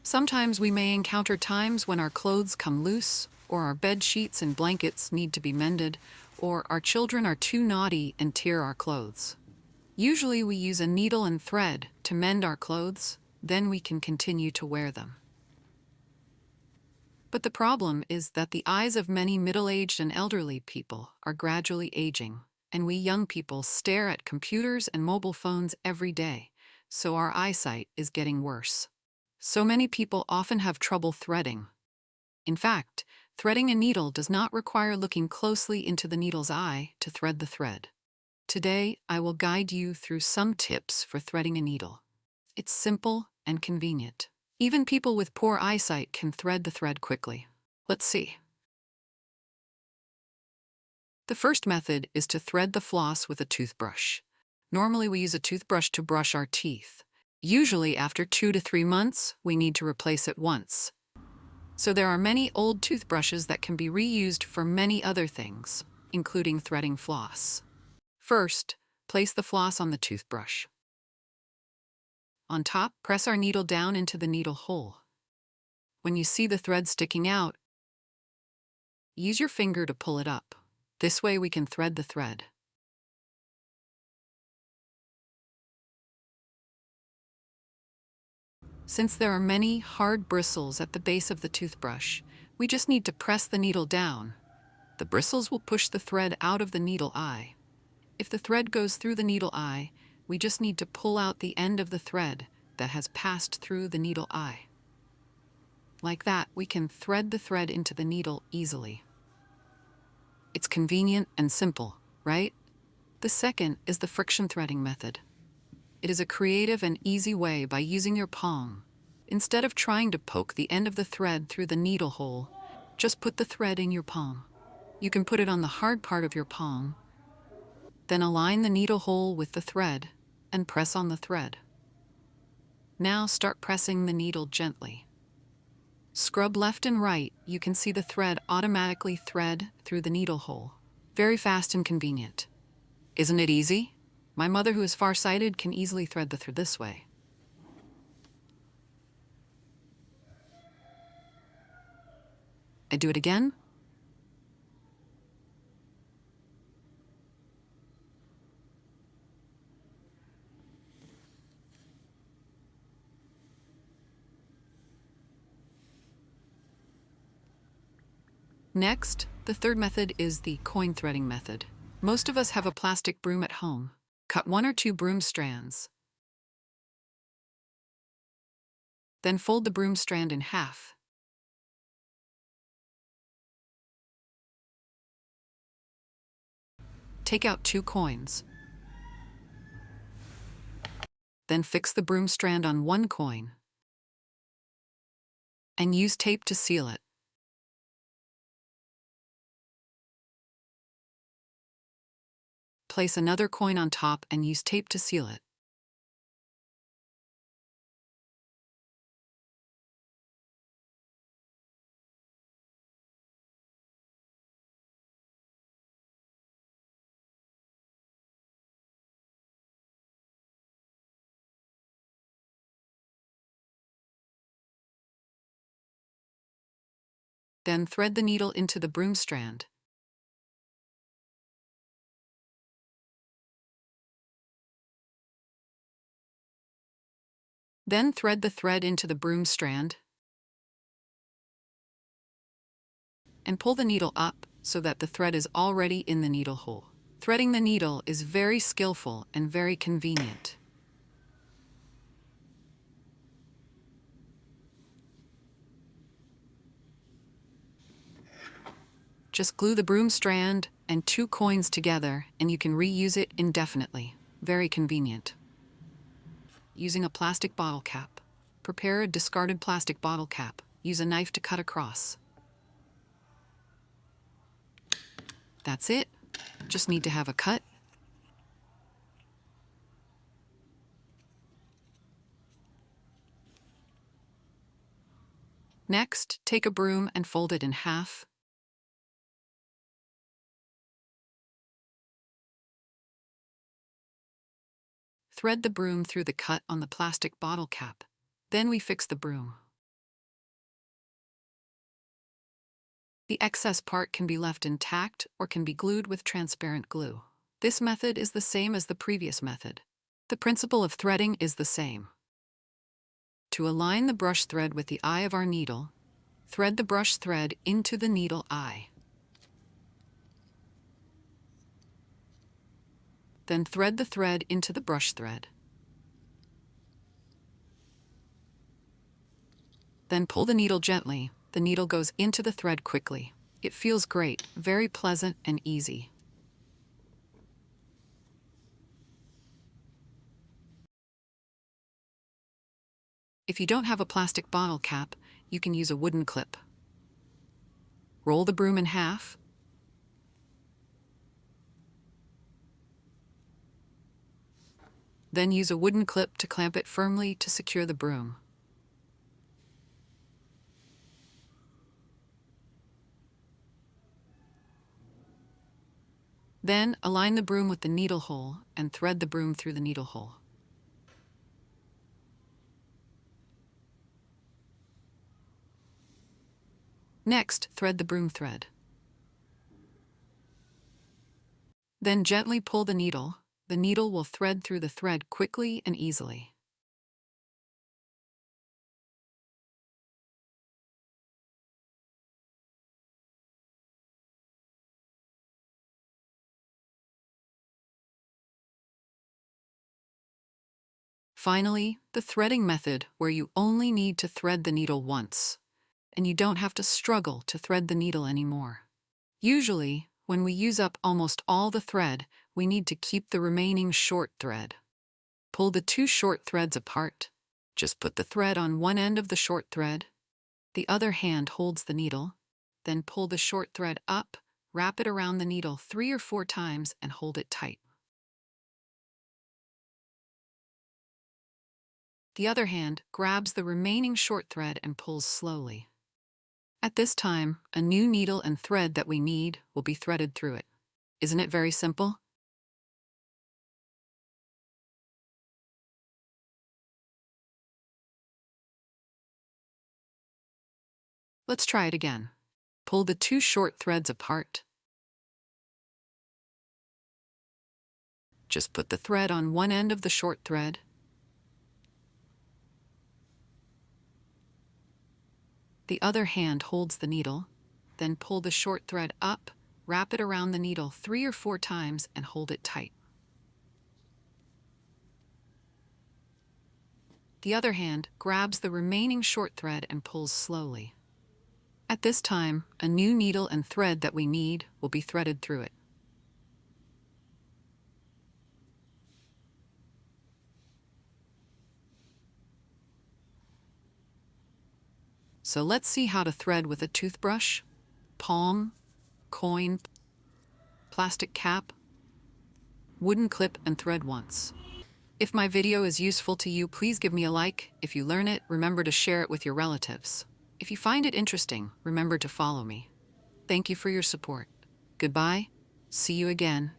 Sometimes we may encounter times when our clothes come loose, or our bed sheets and blankets need to be mended, or our children are too naughty and tear our clothes. Usually we use a needle and thread to mend our clothes, then we can continue to wear them. But the problem is that the eyes of many middle-aged and elderly people are gradually aging, and we young people stare at computers and mobile phones every day, so our eyesight is getting worse. So many people often have trouble threading. In fact, threading a needle does not require looking closely into the needle's eye to thread the thread. Today, I will guide you through some tips for threading a needle. It's simple and convenient. Even people with poor eyesight can thread the thread quickly. Let's see. The first method is to thread the floss with a toothbrush. Normally we use a toothbrush to brush our teeth. Usually after 2 to 3 months, we need to replace it once. So there are many old toothbrushes that can be reused for many other things, including threading floss. First, place the floss on the toothbrush. On top, press our needle down into the needle hole. When you see the thread sticking out, use your finger to pull it up. This way we can thread the thread. Since there are many hard bristles at the base of the toothbrush, we just need to press the needle down. The bristles will push the thread out of the needle eye. If the thread goes through the needle eye, we just need to pull out the end of the thread that has passed through the needle eye. Like that, we can thread the thread into the needle easily. It's convenient and simple, right? The second is the friction threading method. It is a creative and easy way by using your palm. Instead of trying to poke the end of the thread through the needle hole, just put the thread in your palm. You can put it on the hard part of your palm, then align the needle hole with the thread and press on the thread. Now start pressing the needle gently. Scrub left and right, you can see the thread automatically thread through the needle hole. Very fast and convenient. Isn't it easy? My mother, who is farsighted, can easily thread the thread this way. I do it again. Next, the third method is the coin threading method. Most of us have a plastic broom at home. Cut 1 or 2 broom strands. Then fold the broom strand in half. Take out 2 coins. Then fix the broom strand on 1 coin and use tape to seal it. Place another coin on top and use tape to seal it. Then thread the needle into the broom strand. Then thread the thread into the broom strand and pull the needle up so that the thread is already in the needle hole. Threading the needle is very skillful and very convenient. Just glue the broom strand and 2 coins together and you can reuse it indefinitely. Very convenient. Using a plastic bottle cap. Prepare a discarded plastic bottle cap. Use a knife to cut across. That's it. Just need to have a cut. Next, take a broom and fold it in half. Thread the broom through the cut on the plastic bottle cap. Then we fix the broom. The excess part can be left intact or can be glued with transparent glue. This method is the same as the previous method. The principle of threading is the same. To align the brush thread with the eye of our needle, thread the brush thread into the needle eye. Then thread the thread into the brush thread. Then pull the needle gently. The needle goes into the thread quickly. It feels great, very pleasant and easy. If you don't have a plastic bottle cap, you can use a wooden clip. Roll the broom in half. Then use a wooden clip to clamp it firmly to secure the broom. Then align the broom with the needle hole and thread the broom through the needle hole. Next, thread the broom thread. Then gently pull the needle. The needle will thread through the thread quickly and easily. Finally, the threading method, where you only need to thread the needle once, and you don't have to struggle to thread the needle anymore. Usually, when we use up almost all the thread, we need to keep the remaining short thread. Pull the two short threads apart. Just put the thread on one end of the short thread. The other hand holds the needle. Then pull the short thread up, wrap it around the needle 3 or 4 times, and hold it tight. The other hand grabs the remaining short thread and pulls slowly. At this time, a new needle and thread that we need will be threaded through it. Isn't it very simple? Let's try it again. Pull the two short threads apart. Just put the thread on one end of the short thread. The other hand holds the needle. Then pull the short thread up, wrap it around the needle 3 or 4 times, and hold it tight. The other hand grabs the remaining short thread and pulls slowly. At this time, a new needle and thread that we need will be threaded through it. So let's see how to thread with a toothbrush, palm, coin, plastic cap, wooden clip, and thread once. If my video is useful to you, please give me a like. If you learn it, remember to share it with your relatives. If you find it interesting, remember to follow me. Thank you for your support. Goodbye. See you again.